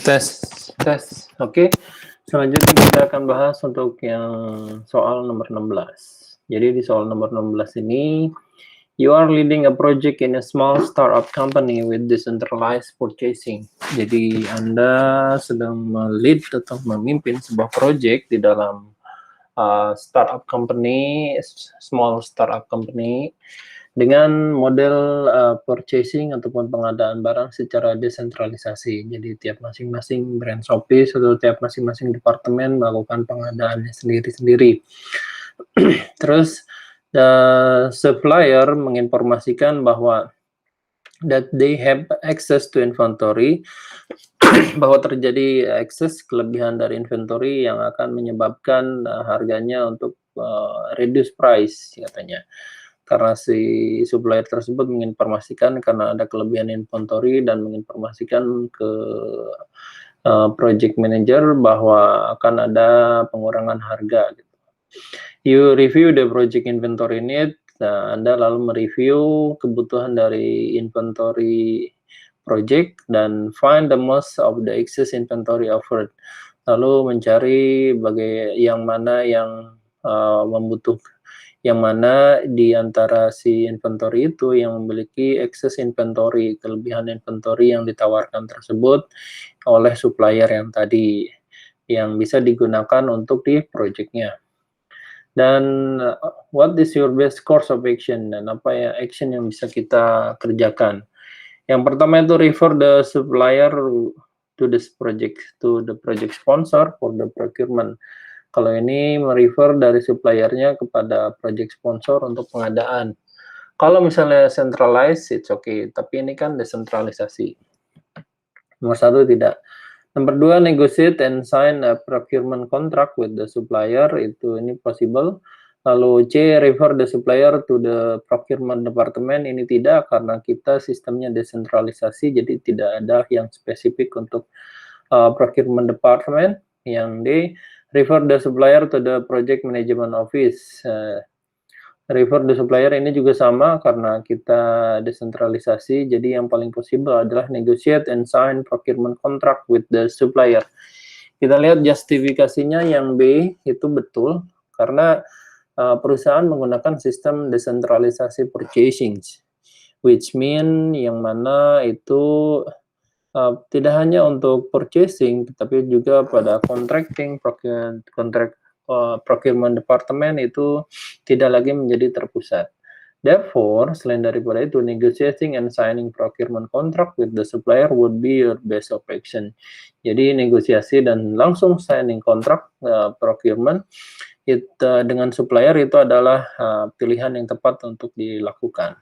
Tes, tes. Oke. Selanjutnya kita akan bahas untuk yang soal nomor 16. Jadi di soal nomor 16 ini, you are leading a project in a small startup company with decentralized purchasing. Jadi Anda sedang melead atau memimpin sebuah project di dalam startup company, small startup company, dengan model purchasing ataupun pengadaan barang secara desentralisasi. Jadi tiap masing-masing brand Shopee atau tiap masing-masing departemen melakukan pengadaannya sendiri-sendiri. Terus supplier menginformasikan bahwa that they have access to inventory, bahwa terjadi akses kelebihan dari inventory yang akan menyebabkan harganya untuk reduce price katanya. Karena si supplier tersebut menginformasikan karena ada kelebihan inventory dan menginformasikan ke project manager bahwa akan ada pengurangan harga gitu. You review the project inventory need. Nah, Anda lalu mereview kebutuhan dari inventory project dan find the most of the excess inventory offered. Lalu mencari yang mana yang membutuhkan, yang mana di antara si inventory itu yang memiliki excess inventory, kelebihan inventory yang ditawarkan tersebut oleh supplier yang tadi, yang bisa digunakan untuk di project-nya. Dan what is your best course of action, dan apa ya action yang bisa kita kerjakan. Yang pertama itu refer the supplier to the project sponsor for the procurement. Kalau ini merefer dari suppliernya kepada project sponsor untuk pengadaan. Kalau misalnya centralized, it's okay. Tapi ini kan desentralisasi. Nomor 1 tidak. Nomor 2, negotiate and sign a procurement contract with the supplier. Ini possible. Lalu C, refer the supplier to the procurement department. Ini tidak, karena kita sistemnya desentralisasi, jadi tidak ada yang spesifik untuk procurement department. Yang D, refer the supplier to the project management office. Refer the supplier ini juga sama karena kita desentralisasi, jadi yang paling possible adalah negotiate and sign procurement contract with the supplier. Kita lihat justifikasinya yang B itu betul, karena perusahaan menggunakan sistem desentralisasi purchasing, which mean yang mana itu tidak hanya untuk purchasing, tetapi juga pada contracting, procurement department itu tidak lagi menjadi terpusat. Therefore, selain daripada itu, negotiating and signing procurement contract with the supplier would be your best of action. Jadi negosiasi dan langsung signing kontrak procurement dengan supplier itu adalah pilihan yang tepat untuk dilakukan.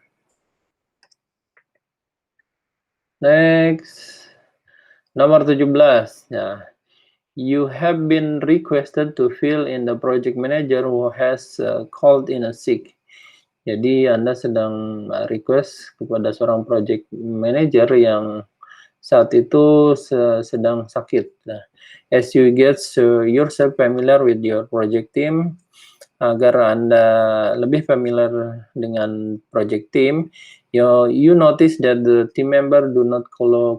Next. Nomor 17. Nah, you have been requested to fill in the project manager who has called in a sick. Jadi Anda sedang request kepada seorang project manager yang saat itu sedang sakit. Nah, as you get yourself familiar with your project team, agar Anda lebih familiar dengan project team, you notice that the team member do not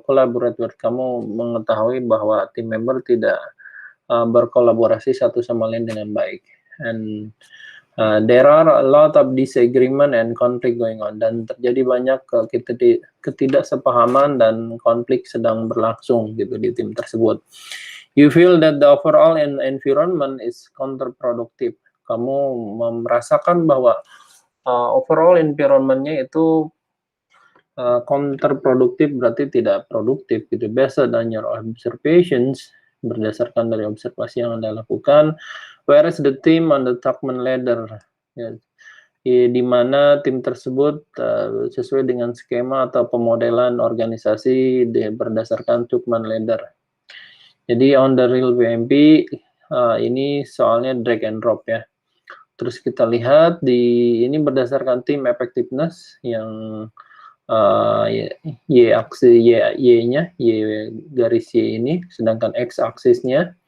collaborate with kamu, mengetahui bahwa team member tidak berkolaborasi satu sama lain dengan baik. And there are a lot of disagreement and conflict going on, dan terjadi banyak ketidaksepahaman dan konflik sedang berlangsung gitu di tim tersebut. You feel that the overall environment is counterproductive. Kamu merasakan bahwa overall environment-nya itu counterproduktif, berarti tidak produktif gitu. Based on your observations, berdasarkan dari observasi yang Anda lakukan, whereas the team on the Tuckman ladder, ya, di mana tim tersebut sesuai dengan skema atau pemodelan organisasi berdasarkan Tuckman ladder. Jadi on the real PMP ini soalnya drag and drop ya. Terus kita lihat ini berdasarkan tim effectiveness yang Y-nya, Y garis Y ini, sedangkan X-aksisnya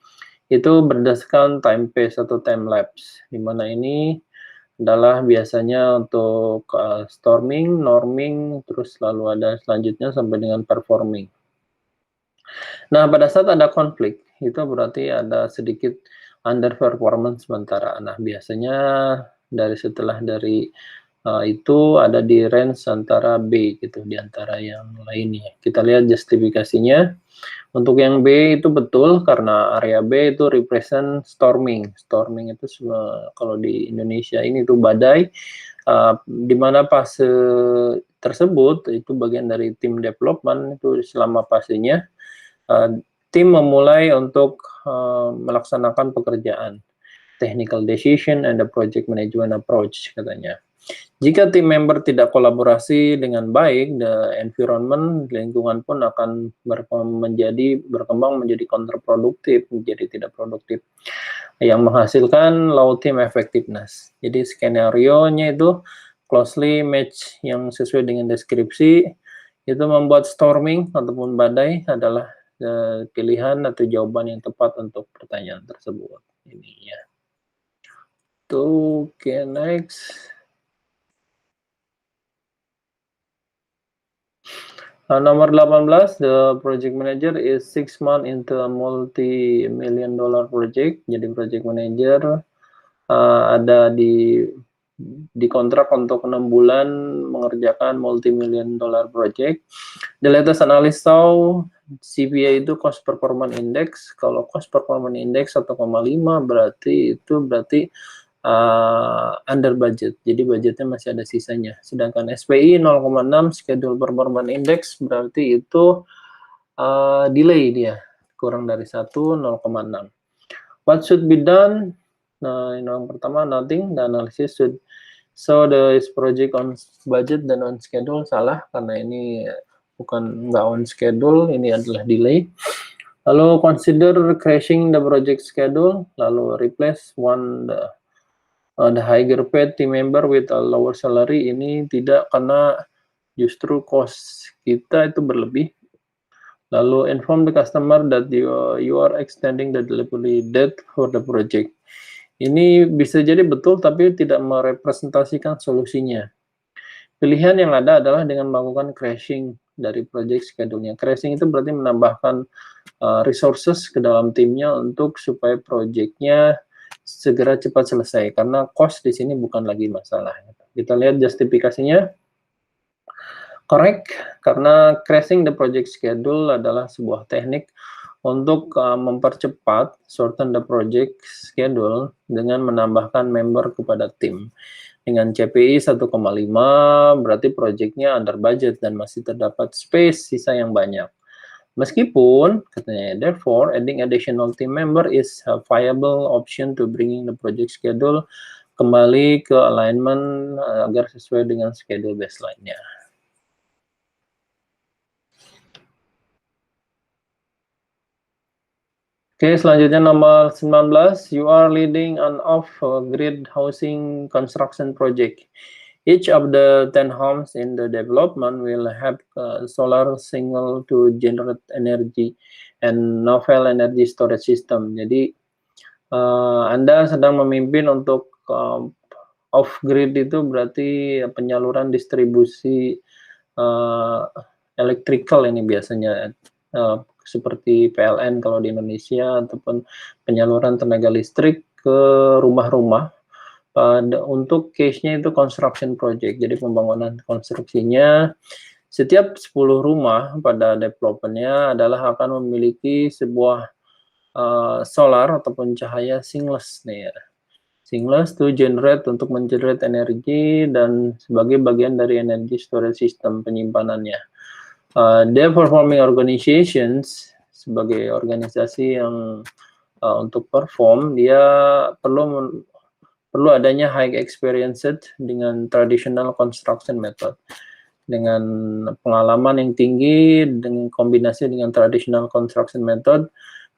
itu berdasarkan time pace atau time lapse, di mana ini adalah biasanya untuk storming, norming, terus lalu ada selanjutnya sampai dengan performing. Nah, pada saat ada konflik, itu berarti ada sedikit underperformance sementara. Nah, biasanya setelah dari itu ada di range antara B gitu, di antara yang lainnya. Kita lihat justifikasinya. Untuk yang B itu betul karena area B itu represent storming. Storming itu kalau di Indonesia ini tuh badai, di mana fase tersebut itu bagian dari tim development itu selama fasenya tim memulai untuk melaksanakan pekerjaan, technical decision and the project management approach katanya. Jika tim member tidak kolaborasi dengan baik, the environment, lingkungan pun akan berkembang menjadi counterproduktif, menjadi tidak produktif, yang menghasilkan low team effectiveness. Jadi skenario-nya itu closely match yang sesuai dengan deskripsi, itu membuat storming ataupun badai adalah pilihan atau jawaban yang tepat untuk pertanyaan tersebut. Ini ya. Oke, next. Nomor 18, the project manager is 6 months into a multi-million dollar project. Jadi project manager ada di kontrak untuk 6 bulan mengerjakan multi-million dollar project. The latest analysis saw CPI itu cost performance index. Kalau cost performance index 1,5 berarti under budget, jadi budgetnya masih ada sisanya. Sedangkan SPI 0,6 schedule performance index berarti itu delay dia, kurang dari 1, 0,6. What should be done? Nah, yang pertama, nothing. The analysis should so the project on budget dan on schedule. Salah, karena ini bukan nggak on schedule, ini adalah delay. Lalu consider crashing the project schedule, lalu replace the higher paid team member with a lower salary. Ini tidak, karena justru cost kita itu berlebih. Lalu inform the customer that you are extending the delivery date for the project. Ini bisa jadi betul tapi tidak merepresentasikan solusinya. Pilihan yang ada adalah dengan melakukan crashing dari project schedule-nya. Crashing itu berarti menambahkan resources ke dalam timnya untuk supaya project-nya segera cepat selesai, karena cost di sini bukan lagi masalah. Kita lihat justifikasinya. Correct, karena crashing the project schedule adalah sebuah teknik untuk mempercepat shorten the project schedule dengan menambahkan member kepada tim. Dengan CPI 1,5 berarti projectnya under budget dan masih terdapat space sisa yang banyak. Meskipun, katanya, therefore, adding additional team member is a viable option to bringing the project schedule kembali ke alignment agar sesuai dengan schedule baseline-nya. Oke, selanjutnya nomor 19, you are leading an off-grid housing construction project. Each of the 10 homes in the development will have solar single to generate energy and novel energy storage system. Jadi Anda sedang memimpin untuk off-grid itu berarti penyaluran distribusi electrical ini biasanya seperti PLN kalau di Indonesia, ataupun penyaluran tenaga listrik ke rumah-rumah. Untuk case-nya itu construction project, jadi pembangunan konstruksinya setiap 10 rumah pada developernya adalah akan memiliki sebuah solar ataupun cahaya singless nih ya. Singless to generate, untuk mengenerate energi dan sebagai bagian dari energy storage system penyimpanan-nya. Their performing organizations, sebagai organisasi yang untuk perform, dia perlu adanya high experience dengan traditional construction method, dengan pengalaman yang tinggi dengan kombinasi dengan traditional construction method.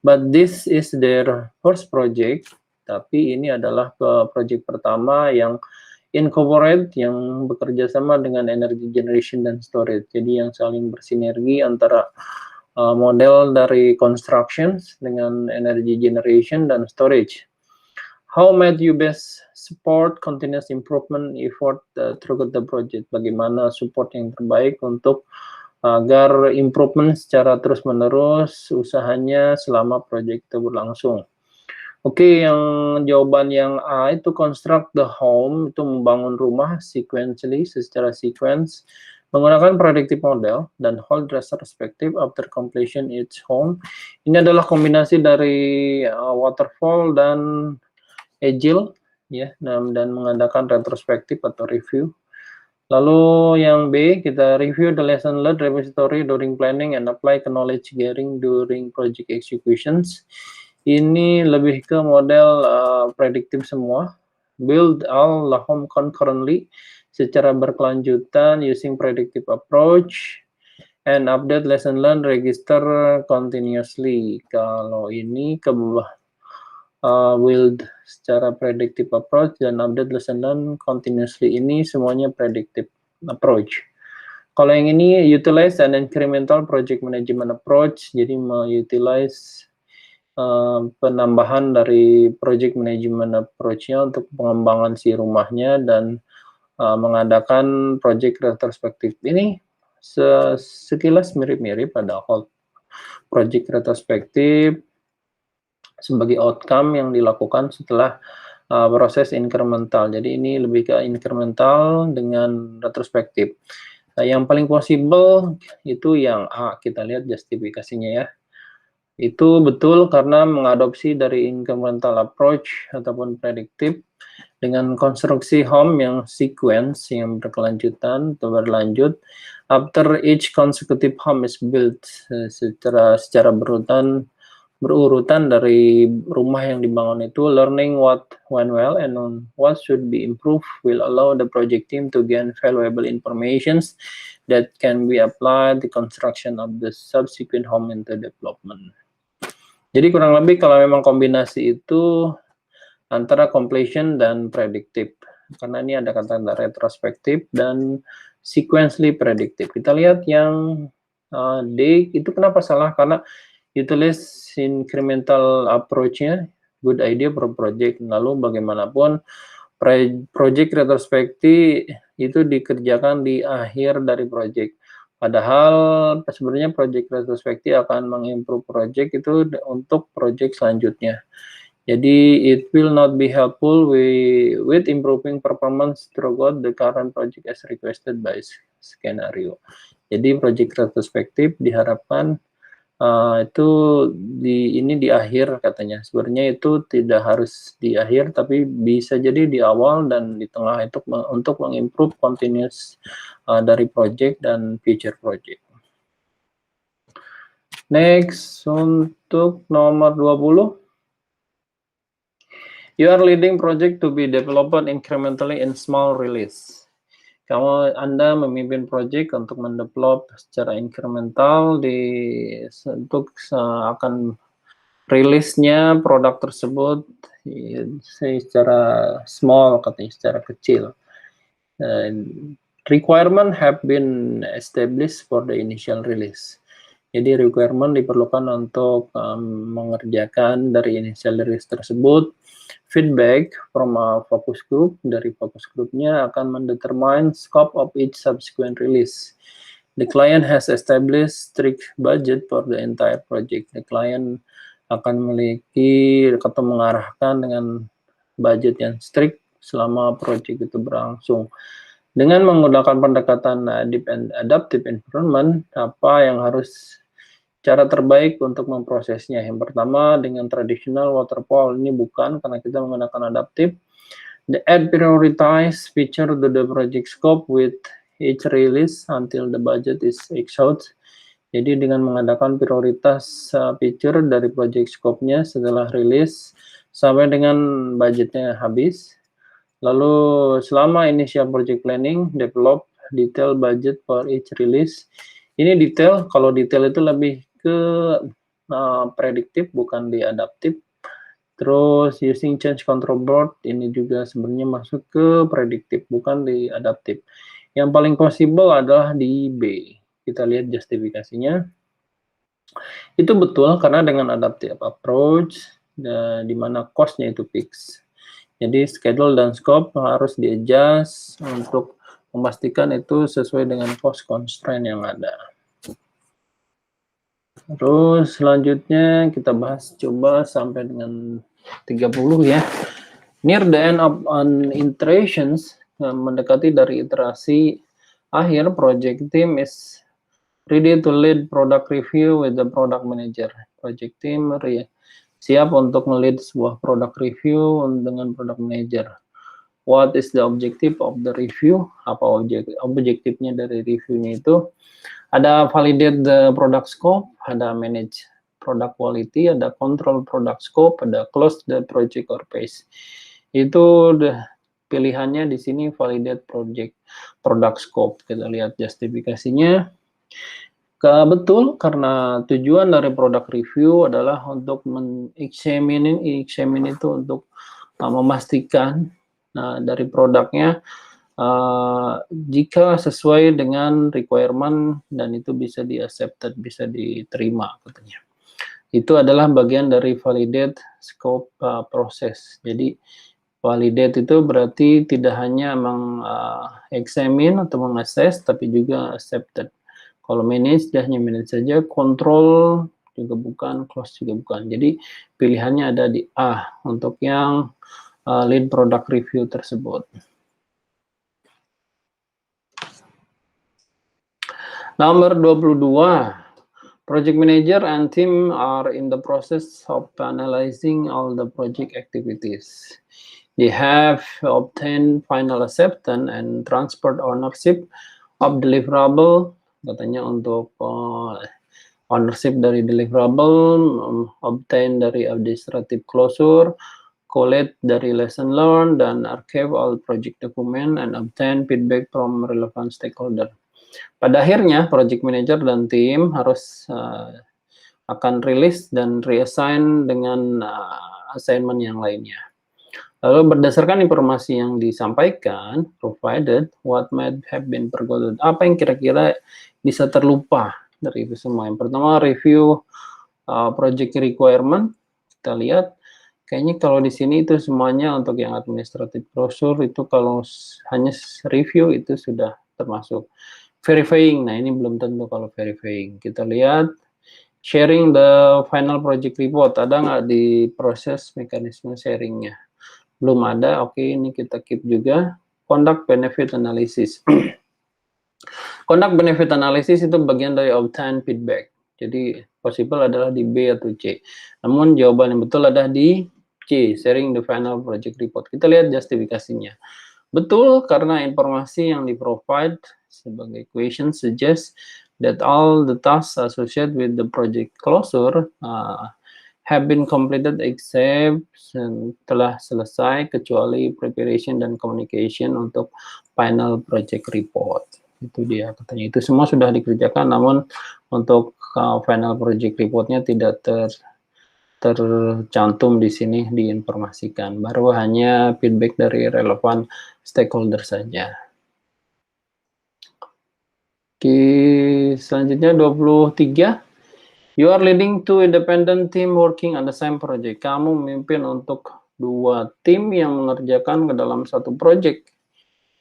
But this is their first project, tapi ini adalah project pertama yang incorporate, yang bekerja sama dengan energy generation dan storage. Jadi yang saling bersinergi antara model dari construction dengan energy generation dan storage. How might you best support continuous improvement effort throughout the project? Bagaimana support yang terbaik untuk agar improvement secara terus-menerus usahanya selama proyek itu berlangsung. Oke, yang jawaban yang A itu construct the home, itu membangun rumah sequentially, secara sequence, menggunakan predictive model dan hold retrospective after completion each home. Ini adalah kombinasi dari waterfall dan agile, ya, dan mengadakan retrospektif atau review. Lalu yang B, kita review the lesson learned repository during planning and apply the knowledge gathering during project executions. Ini lebih ke model prediktif semua. Build all the home concurrently secara berkelanjutan using predictive approach and update lesson learned register continuously. Kalau ini ke bawah build secara predictive approach dan update lesson learned continuously, ini semuanya predictive approach. Kalau yang ini utilize an incremental project management approach, jadi mengutilize penambahan dari project management approach-nya untuk pengembangan si rumahnya dan mengadakan project retrospektif. Ini sekilas mirip-mirip, padahal project retrospektif sebagai outcome yang dilakukan setelah proses incremental. Jadi ini lebih ke incremental dengan retrospektif. Yang paling possible itu yang A, kita lihat justifikasinya ya. Itu betul karena mengadopsi dari incremental approach ataupun predictive dengan konstruksi home yang sequence, yang berkelanjutan atau berlanjut. After each consecutive home is built, secara berurutan dari rumah yang dibangun itu, learning what went well and what should be improved will allow the project team to gain valuable informations that can be applied the construction of the subsequent home into development. Jadi kurang lebih kalau memang kombinasi itu antara completion dan predictive, karena ini ada kata retrospektif dan sequentially predictive. Kita lihat yang D itu kenapa salah, karena utilize incremental approach-nya, good idea per project. Lalu bagaimanapun project retrospektif itu dikerjakan di akhir dari project. Padahal sebenarnya project retrospektif akan mengimprove project itu untuk project selanjutnya. Jadi it will not be helpful with improving performance throughout the current project as requested by scenario. Jadi project retrospektif diharapkan itu di akhir katanya. Sebenarnya itu tidak harus di akhir, tapi bisa jadi di awal dan di tengah itu untuk mengimprove continuous dari project dan future project. Next, untuk nomor 20. You are leading project to be developed incrementally in small release. Anda memimpin project untuk mendevelop secara incremental untuk akan rilisnya produk tersebut secara small, katanya secara kecil. Requirement have been established for the initial release. Jadi requirement diperlukan untuk mengerjakan dari initial release tersebut. Feedback from a focus group, dari focus groupnya akan mendetermine scope of each subsequent release. The client has established strict budget for the entire project. The client akan memiliki atau mengarahkan dengan budget yang strict selama project itu berlangsung. Dengan menggunakan pendekatan adaptive environment, apa yang harus cara terbaik untuk memprosesnya? Yang pertama dengan traditional waterfall, ini bukan, karena kita menggunakan adaptive. The add prioritize feature to the project scope with each release until the budget is exhausted. Jadi dengan mengadakan prioritas feature dari project scope-nya setelah rilis sampai dengan budgetnya habis. Lalu selama initial project planning, develop detail budget for each release. Ini detail, kalau detail itu lebih ke prediktif, bukan di adaptif. Terus using change control board, ini juga sebenarnya masuk ke prediktif, bukan di adaptif. Yang paling possible adalah di B. Kita lihat justifikasinya. Itu betul karena dengan adaptive approach, di mana cost-nya itu fix. Jadi schedule dan scope harus di-adjust untuk memastikan itu sesuai dengan cost constraint yang ada. Terus selanjutnya kita bahas coba sampai dengan 30 ya. Near the end of an iterations, mendekati dari iterasi akhir, project team is ready to lead product review with the product manager. Project team siap untuk melead sebuah product review dengan product manager. What is the objective of the review? Apa objektifnya dari reviewnya itu? Ada validate the product scope, ada manage product quality, ada control product scope, ada close the project or phase. Itu pilihannya di sini validate product scope. Kita lihat justifikasinya. Betul, karena tujuan dari product review adalah untuk examine itu untuk memastikan dari produknya jika sesuai dengan requirement dan itu bisa di-accepted, bisa diterima katanya. Itu adalah bagian dari validate scope proses. Jadi validate itu berarti tidak hanya examine atau mengakses, tapi juga accepted. Kalau manage, dia hanya manage saja, control juga bukan, close juga bukan. Jadi pilihannya ada di A untuk yang lead product review tersebut. Nomor 22, project manager and team are in the process of analyzing all the project activities. They have obtained final acceptance and transferred ownership of deliverable, katanya untuk ownership dari deliverable, obtain dari administrative closure, collect dari lesson learned, dan archive all project document and obtain feedback from relevant stakeholder. Pada akhirnya, project manager dan tim harus akan rilis dan reassign dengan assignment yang lainnya. Lalu berdasarkan informasi yang disampaikan, provided what might have been forgotten, apa yang kira-kira bisa terlupa dari itu semua. Yang pertama, review project requirement. Kita lihat, kayaknya kalau di sini itu semuanya untuk yang administrative closure itu kalau hanya review itu sudah termasuk. Verifying, nah ini belum tentu kalau verifying. Kita lihat sharing the final project report, ada nggak di proses mekanisme sharingnya? Belum ada, oke, ini kita keep juga. Conduct benefit analysis. Conduct benefit analysis itu bagian dari obtain feedback. Jadi possible adalah di B atau C. Namun jawaban yang betul ada di C, sharing the final project report. Kita lihat justifikasinya. Betul, karena informasi yang di-provide sebagai question suggest that all the tasks associated with the project closure have been completed except telah selesai kecuali preparation dan communication untuk final project report. Itu dia katanya. Itu semua sudah dikerjakan, namun untuk final project reportnya tidak tercantum di sini diinformasikan. Baru hanya feedback dari relevan stakeholder saja. Oke, selanjutnya 23. You are leading two independent team working on the same project. Kamu memimpin untuk dua tim yang mengerjakan ke dalam satu project.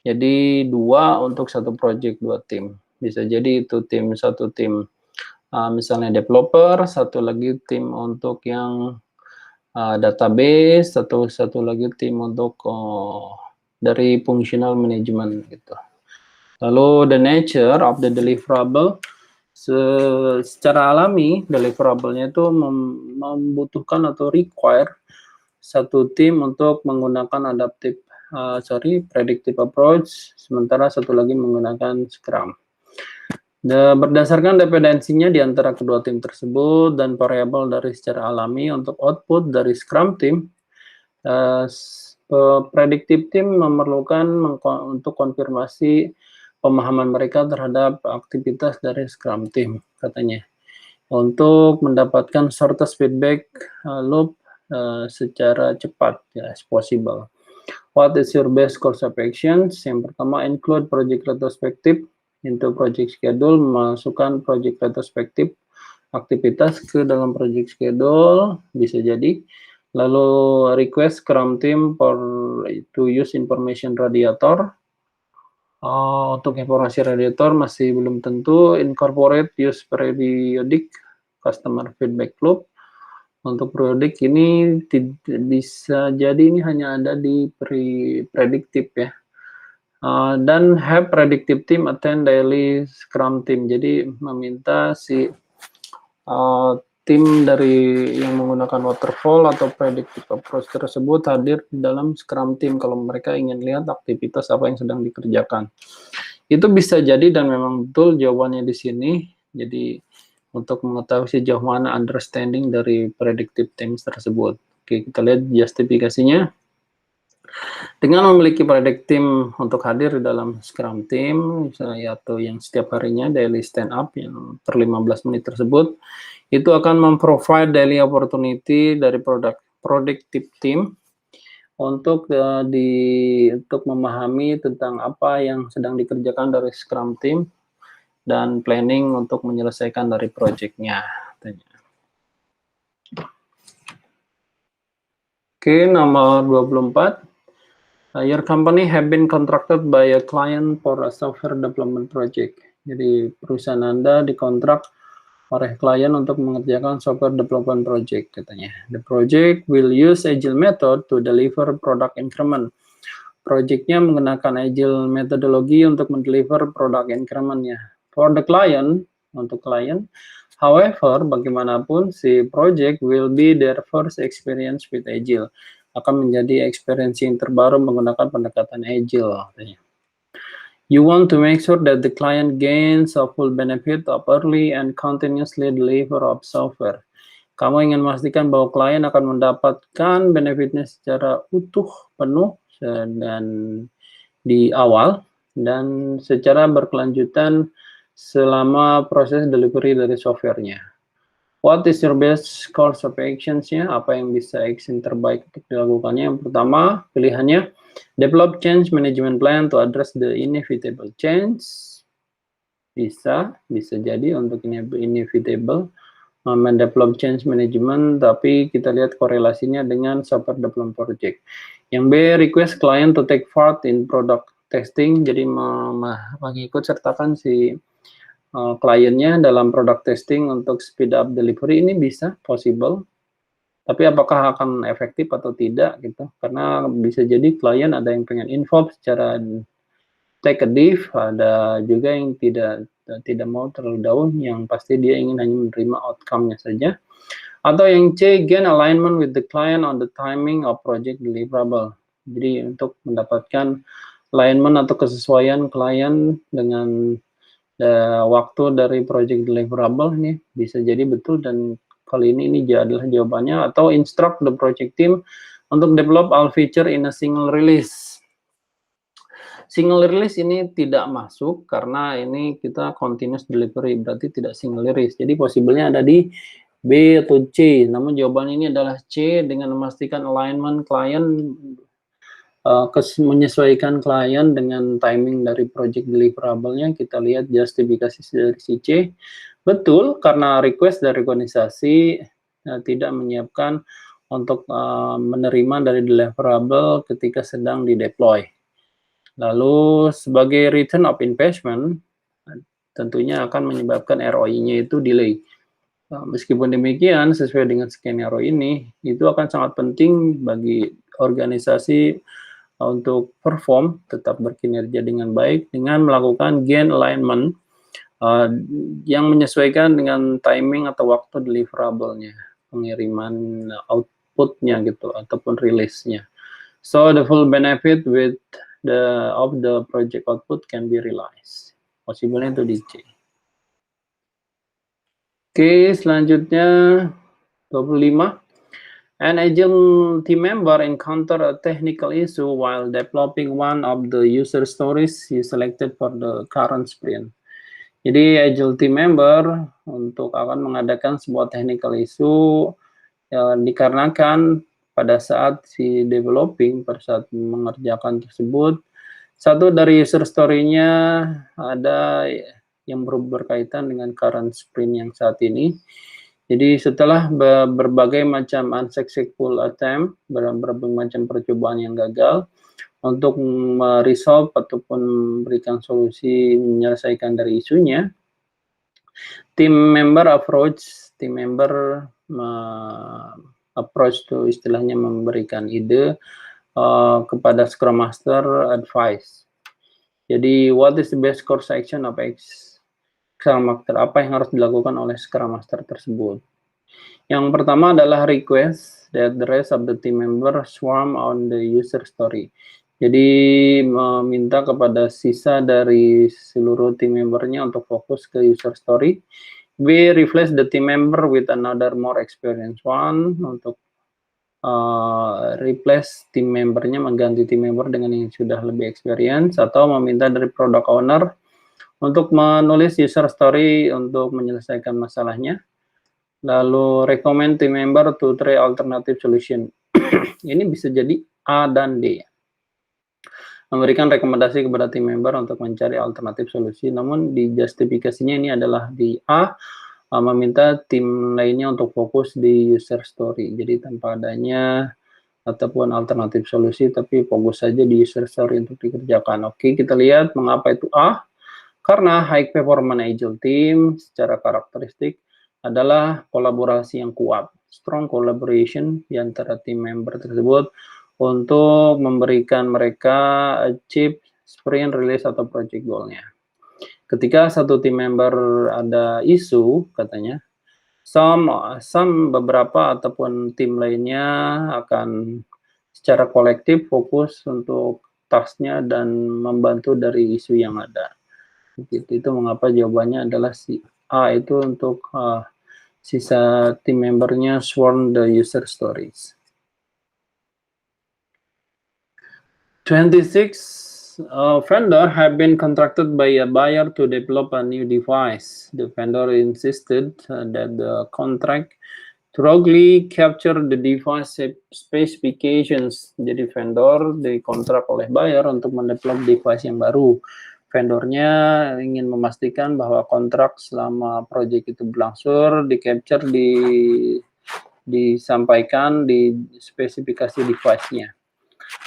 Jadi dua untuk satu project, dua tim. Bisa jadi itu satu tim misalnya developer, satu lagi tim untuk yang database, satu lagi tim untuk dari functional management gitu. Lalu the nature of the deliverable, secara alami deliverable-nya itu membutuhkan atau require satu tim untuk menggunakan predictive approach, sementara satu lagi menggunakan Scrum. Berdasarkan dependensinya di antara kedua tim tersebut dan variabel dari secara alami untuk output dari Scrum team, predictive team memerlukan untuk konfirmasi pemahaman mereka terhadap aktivitas dari Scrum team, katanya, untuk mendapatkan shortest feedback loop secara cepat, ya, as possible. What is your best course of actions? Yang pertama, include project retrospective into project schedule, masukkan project retrospective aktivitas ke dalam project schedule, bisa jadi. Lalu request Scrum team to use information radiator. Untuk informasi radiator masih belum tentu. Incorporate use periodic customer feedback loop. Untuk produk ini bisa jadi ini hanya ada di predictive ya. Dan have predictive team attend daily scrum team. Jadi meminta si tim dari yang menggunakan waterfall atau predictive approach tersebut hadir dalam scrum team kalau mereka ingin lihat aktivitas apa yang sedang dikerjakan. Itu bisa jadi dan memang betul jawabannya di sini. Jadi untuk mengetahui sejauh mana understanding dari predictive teams tersebut. Oke, kita lihat justifikasinya. Dengan memiliki predictive team untuk hadir di dalam Scrum team, atau yang setiap harinya daily stand up yang per 15 menit tersebut, itu akan memprovide daily opportunity dari predictive team untuk untuk memahami tentang apa yang sedang dikerjakan dari Scrum team dan planning untuk menyelesaikan dari project-nya. Oke, nomor 24. Your company have been contracted by a client for a software development project. Jadi perusahaan Anda dikontrak oleh klien untuk mengerjakan software development project katanya. The project will use agile method to deliver product increment. Project-nya menggunakan agile metodologi untuk mendeliver product increment-nya. For the client, untuk klien, however, bagaimanapun si project will be their first experience with agile. Akan menjadi experience yang terbaru menggunakan pendekatan agile. You want to make sure that the client gains a full benefit of early and continuously deliver of software. Kamu ingin memastikan bahwa klien akan mendapatkan benefitnya secara utuh, penuh, dan di awal, dan secara berkelanjutan selama proses delivery dari softwarenya. What is your best course of actions-nya? Apa yang bisa action terbaik untuk dilakukannya? Yang pertama, pilihannya, develop change management plan to address the inevitable change. Bisa jadi untuk inevitable, mendevelop change management, tapi kita lihat korelasinya dengan software development project. Yang B, request client to take part in product testing, jadi mengikut sertakan si kliennya dalam product testing untuk speed up delivery. Ini bisa, possible, tapi apakah akan efektif atau tidak gitu, karena bisa jadi klien ada yang pengen involve secara take a div, ada juga yang tidak mau terlalu daun, yang pasti dia ingin hanya menerima outcome-nya saja. Atau yang C, gain alignment with the client on the timing of project deliverable. Jadi untuk mendapatkan alignment atau kesesuaian klien dengan waktu dari project deliverable, ini bisa jadi betul, dan kali ini adalah jawabannya. Atau instruct the project team untuk develop all feature in a single release. Single release ini tidak masuk karena ini kita continuous delivery, berarti tidak single release. Jadi possible-nya ada di B atau C. Namun jawaban ini adalah C, dengan memastikan alignment klien, menyesuaikan klien dengan timing dari project deliverable-nya. Kita lihat justifikasi dari si C. Betul, karena request dari organisasi tidak menyiapkan untuk menerima dari deliverable ketika sedang di-deploy. Lalu sebagai return of investment, tentunya akan menyebabkan ROI-nya itu delay. Meskipun demikian, sesuai dengan skenario ini, itu akan sangat penting bagi organisasi untuk perform, tetap berkinerja dengan baik, dengan melakukan gain alignment yang menyesuaikan dengan timing atau waktu deliverable-nya, pengiriman output-nya gitu, ataupun release-nya. So the full benefit of the project output can be realized. Possible-nya itu di C. Oke, selanjutnya 25. An agile team member encounter a technical issue while developing one of the user stories you selected for the current sprint. Jadi agile team member untuk akan mengadakan sebuah technical issue yang dikarenakan pada saat si developing, pada saat mengerjakan tersebut, satu dari user story-nya ada yang berkaitan dengan current sprint yang saat ini. Jadi setelah berbagai macam unsuccessful attempt, berbagai macam percobaan yang gagal, untuk meresolve ataupun memberikan solusi menyelesaikan dari isunya, tim member approach team member approach to istilahnya memberikan ide kepada Scrum Master advice. Jadi what is the best course action of Scrum Master? Apa yang harus dilakukan oleh Scrum Master tersebut? Yang pertama adalah request that the rest of the team member swarm on the user story. Jadi meminta kepada sisa dari seluruh tim membernya untuk fokus ke user story. We replace the team member with another more experienced one untuk replace tim membernya, mengganti tim member dengan yang sudah lebih experience, atau meminta dari product owner untuk menulis user story untuk menyelesaikan masalahnya. Lalu recommend team member to try alternative solution. Ini bisa jadi A dan D. Memberikan rekomendasi kepada tim member untuk mencari alternatif solusi, namun di justifikasinya ini adalah di A, meminta tim lainnya untuk fokus di user story. Jadi tanpa adanya ataupun alternatif solusi, tapi fokus saja di user story untuk dikerjakan. Oke, kita lihat mengapa itu A. Karena high performance agile team secara karakteristik adalah kolaborasi yang kuat, strong collaboration di antara tim member tersebut untuk memberikan mereka achieve sprint release atau project goal-nya. Ketika satu tim member ada isu, katanya, beberapa ataupun tim lainnya akan secara kolektif fokus untuk task-nya dan membantu dari isu yang ada. Itu mengapa jawabannya adalah si A itu untuk sisa tim membernya swarm the user stories. 26 vendor have been contracted by a buyer to develop a new device. The vendor insisted that the contract thoroughly capture the device specifications. Jadi vendor dikontrak oleh buyer untuk mendevelop device yang baru. Vendornya ingin memastikan bahwa kontrak selama proyek itu berlangsung, di-capture, disampaikan di spesifikasi device-nya.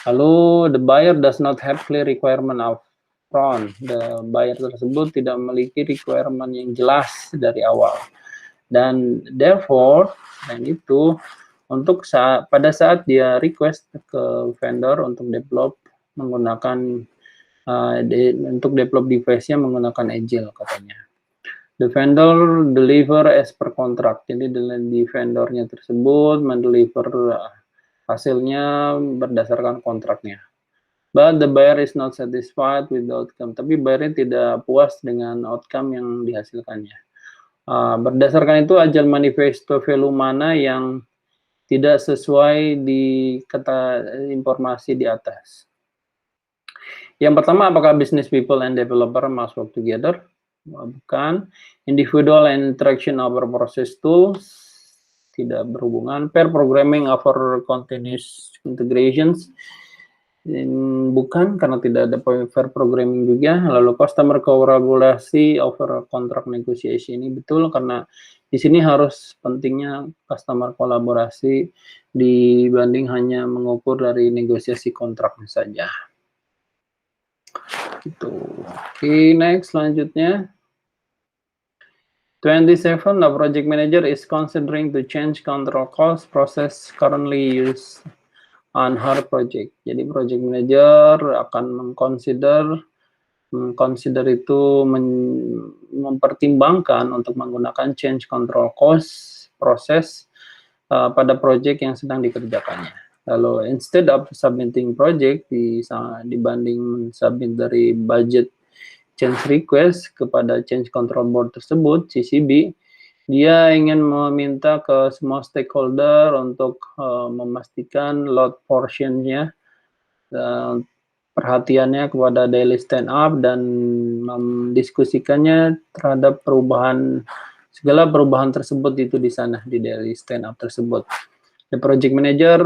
Lalu, the buyer does not have clear requirement up front. The buyer tersebut tidak memiliki requirement yang jelas dari awal. Dan therefore, dan itu untuk pada saat dia request ke vendor untuk develop menggunakan untuk develop device-nya menggunakan Agile katanya. The vendor deliver as per contract. Jadi di vendornya tersebut mendeliver hasilnya berdasarkan kontraknya. But the buyer is not satisfied with the outcome. Tapi buyernya tidak puas dengan outcome yang dihasilkannya. Berdasarkan itu Agile Manifesto value mana yang tidak sesuai di kata informasi di atas. Yang pertama, apakah business people and developer must work together? Bukan. Individual and interaction over process tools, tidak berhubungan. Pair programming over continuous integrations, bukan, karena tidak ada pair programming juga. Lalu customer kolaborasi over contract negotiation, ini betul, karena di sini harus pentingnya customer kolaborasi dibanding hanya mengukur dari negosiasi kontraknya saja. Gitu. Oke, next, selanjutnya. 27, the project manager is considering to change control cost process currently used on her project. Jadi project manager akan mengconsider itu mempertimbangkan untuk menggunakan change control cost proses pada project yang sedang dikerjakannya. Lalu instead of submitting project dibanding submit dari budget change request kepada change control board tersebut, CCB, dia ingin meminta ke semua stakeholder untuk memastikan load portion-nya, perhatiannya kepada daily stand up dan mendiskusikannya terhadap segala perubahan tersebut itu di sana di daily stand up tersebut. The project manager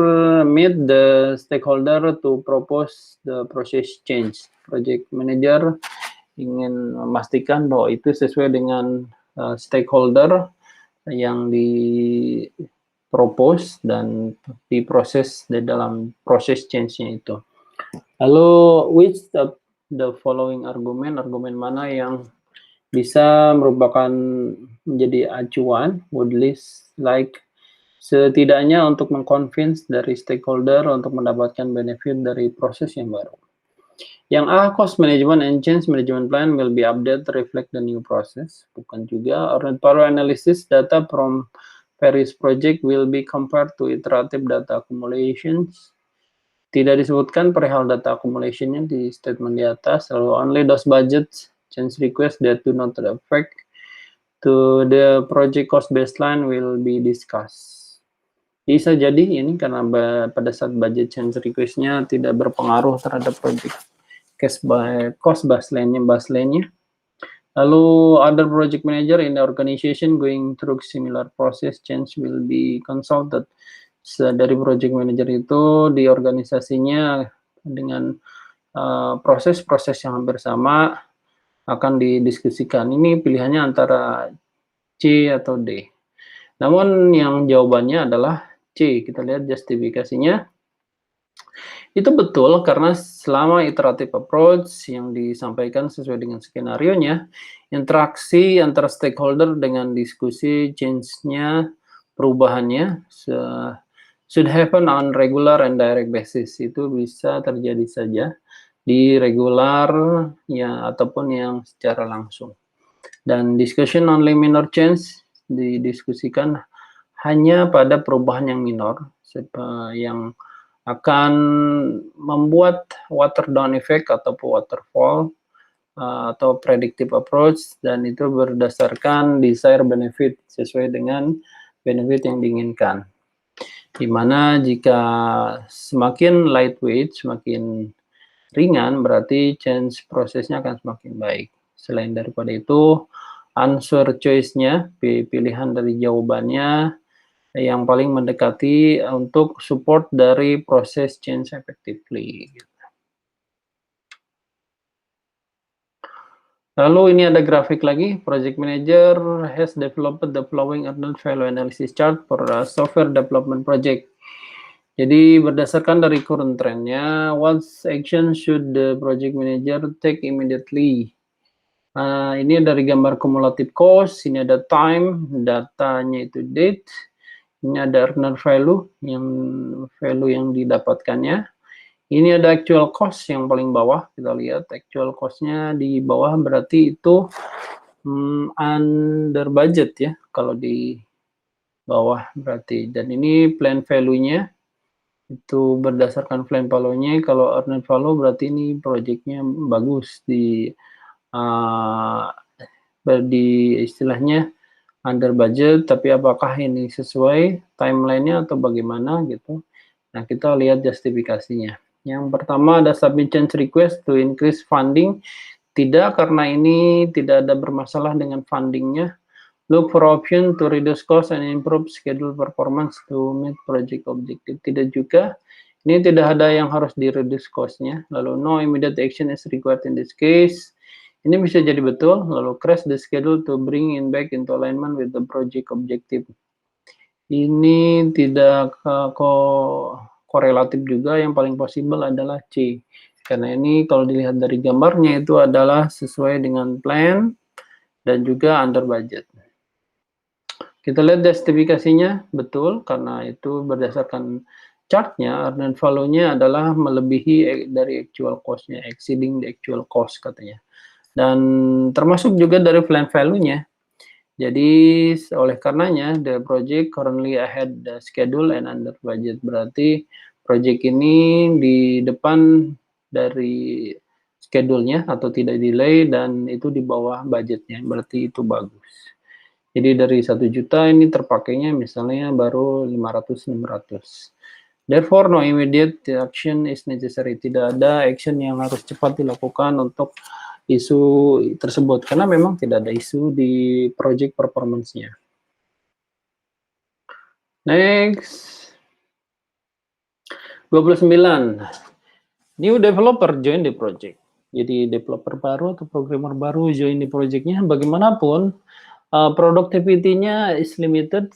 meet the stakeholder to propose the process change. Project manager ingin memastikan bahwa itu sesuai dengan stakeholder yang di-propose dan diproses di dalam proses change-nya itu. Lalu, which of the following argument mana yang bisa merupakan menjadi acuan, would list like setidaknya untuk mengconvince dari stakeholder untuk mendapatkan benefit dari proses yang baru. Yang A, cost management and change management plan will be updated to reflect the new process. Bukan juga. Thorough analysis data from various project will be compared to iterative data accumulations. Tidak disebutkan perihal data accumulation-nya di statement di atas. Lalu only those budgets change request that do not affect to the project cost baseline will be discussed. Bisa jadi ini karena pada saat budget change request-nya tidak berpengaruh terhadap project cost baseline-nya. Lalu other project manager in the organization going through similar process change will be consulted. Dari project manager itu di organisasinya dengan proses-proses yang hampir sama akan didiskusikan. Ini pilihannya antara C atau D. Namun yang jawabannya adalah C. Kita lihat justifikasinya. Itu betul karena selama iterative approach yang disampaikan sesuai dengan skenario-nya, interaksi antara stakeholder dengan diskusi change-nya, perubahannya should happen on regular and direct basis. Itu bisa terjadi saja di regular ya ataupun yang secara langsung. Dan discussion only minor change didiskusikan hanya pada perubahan yang minor yang akan membuat water down effect ataupun waterfall atau predictive approach, dan itu berdasarkan desire benefit sesuai dengan benefit yang diinginkan. Dimana jika semakin lightweight, semakin ringan, berarti change prosesnya akan semakin baik. Selain daripada itu, answer choice-nya, pilihan dari jawabannya yang paling mendekati untuk support dari proses change effectively. Lalu ini ada grafik lagi. Project manager has developed the following earned value analysis chart for a software development project. Jadi berdasarkan dari current trendnya, what action should the project manager take immediately? Ini dari gambar cumulative cost, ini ada time, datanya itu date, ini ada earned value yang didapatkannya. Ini ada actual cost yang paling bawah. Kita lihat actual cost-nya di bawah berarti itu under budget ya. Kalau di bawah berarti. Dan ini plan value-nya itu berdasarkan plan value-nya. Kalau earned value berarti ini project-nya bagus di istilahnya under budget, tapi apakah ini sesuai timeline-nya atau bagaimana gitu. Nah, kita lihat justifikasinya. Yang pertama ada submit change request to increase funding. Tidak, karena ini tidak ada bermasalah dengan fundingnya. Look for option to reduce cost and improve schedule performance to meet project objective. Tidak juga. Ini tidak ada yang harus di-reduce cost-nya. Lalu no immediate action is required in this case. Ini bisa jadi betul. Lalu crash the schedule to bring in back into alignment with the project objective. Ini tidak korelatif juga. Yang paling possible adalah C. Karena ini kalau dilihat dari gambarnya itu adalah sesuai dengan plan dan juga under budget. Kita lihat justifikasinya betul karena itu berdasarkan chartnya, earned value-nya adalah melebihi dari actual cost-nya, exceeding the actual cost katanya. Dan termasuk juga dari plan value-nya. Jadi oleh karenanya the project currently ahead the schedule and under budget. Berarti project ini di depan dari schedule-nya atau tidak delay dan itu di bawah budgetnya. Berarti itu bagus. Jadi dari 1 juta ini terpakainya misalnya baru 500-600. Therefore no immediate action is necessary. Tidak ada action yang harus cepat dilakukan untuk isu tersebut karena memang tidak ada isu di project performance-nya. Next. 29. New developer join the project. Jadi developer baru atau programmer baru join di project-nya. Bagaimanapun productivity-nya is limited,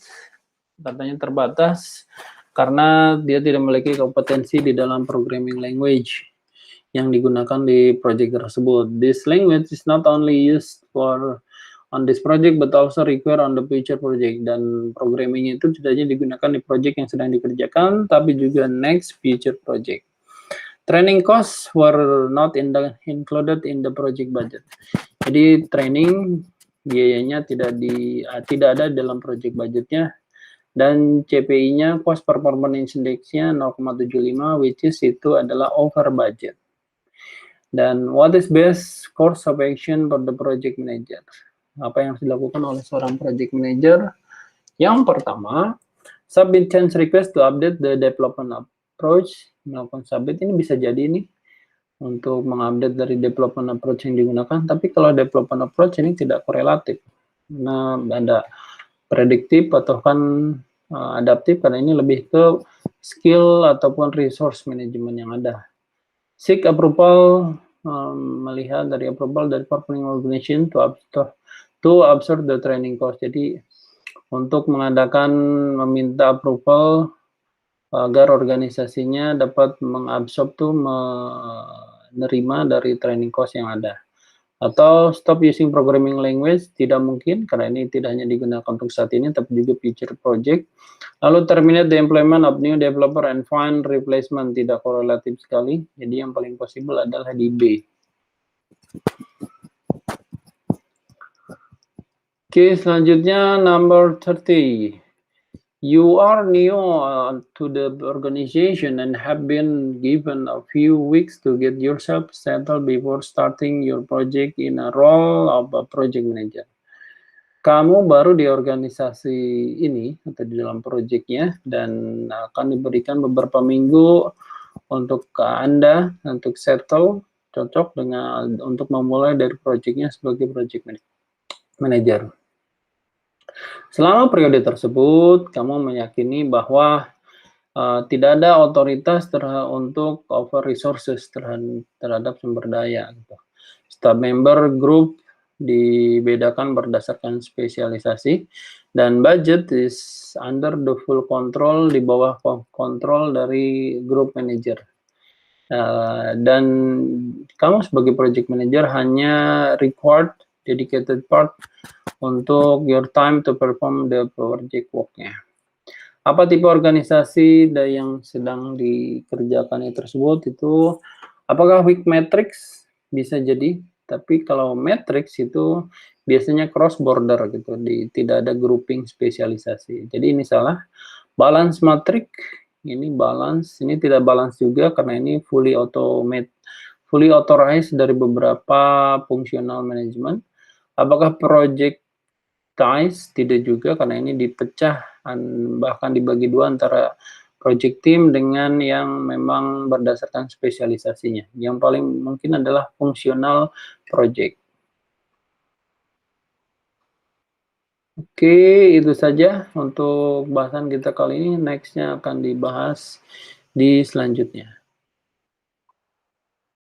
katanya terbatas karena dia tidak memiliki kompetensi di dalam programming language yang digunakan di project tersebut. This language is not only used for on this project but also require on the future project, dan programming itu tidak hanya digunakan di project yang sedang dikerjakan tapi juga next future project. Training costs were not included in the project budget. Jadi training biayanya tidak ada dalam project budgetnya, dan CPI-nya cost per performance index-nya 0,75, which is itu adalah over budget. Dan what is best course of action for the project manager? Apa yang harus dilakukan oleh seorang project manager? Yang pertama, submit change request to update the development approach. Melakukan submit ini bisa jadi nih untuk mengupdate dari development approach yang digunakan, tapi kalau development approach ini tidak korelatif. Nah, ada prediktif atau kan adaptif, karena ini lebih ke skill ataupun resource management yang ada. Seek approval, melihat dari approval dari performing organization to absorb the training cost. Jadi untuk meminta approval agar organisasinya dapat mengabsorb menerima dari training cost yang ada. Atau stop using programming language, tidak mungkin karena ini tidak hanya digunakan untuk saat ini tapi juga future project. Lalu terminate the employment of new developer and find replacement, tidak korelatif sekali. Jadi yang paling possible adalah di B. Oke, selanjutnya number 30. You are new to the organization and have been given a few weeks to get yourself settled before starting your project in a role of a project manager. Kamu baru di organisasi ini atau di dalam projectnya dan akan diberikan beberapa minggu untuk Anda untuk settle, cocok dengan untuk memulai dari projectnya sebagai project manager. Selama periode tersebut, kamu meyakini bahwa tidak ada otoritas untuk over resources terhadap sumber daya. Gitu. Staff member group dibedakan berdasarkan spesialisasi, dan budget is under the full control, di bawah kontrol dari group manager. Dan kamu sebagai project manager hanya required dedicated part untuk your time to perform the project work-nya. Apa tipe organisasi yang sedang dikerjakan tersebut itu, apakah weak matrix? Bisa jadi, tapi kalau matrix itu biasanya cross border gitu, tidak ada grouping spesialisasi. Jadi ini salah. Balance matrix, ini balance, ini tidak balance juga karena ini fully authorized dari beberapa fungsional management. Apakah project ties? Tidak juga, karena ini dipecah bahkan dibagi dua antara project team dengan yang memang berdasarkan spesialisasinya. Yang paling mungkin adalah fungsional project. Oke, itu saja untuk bahasan kita kali ini. Next-nya akan dibahas di selanjutnya.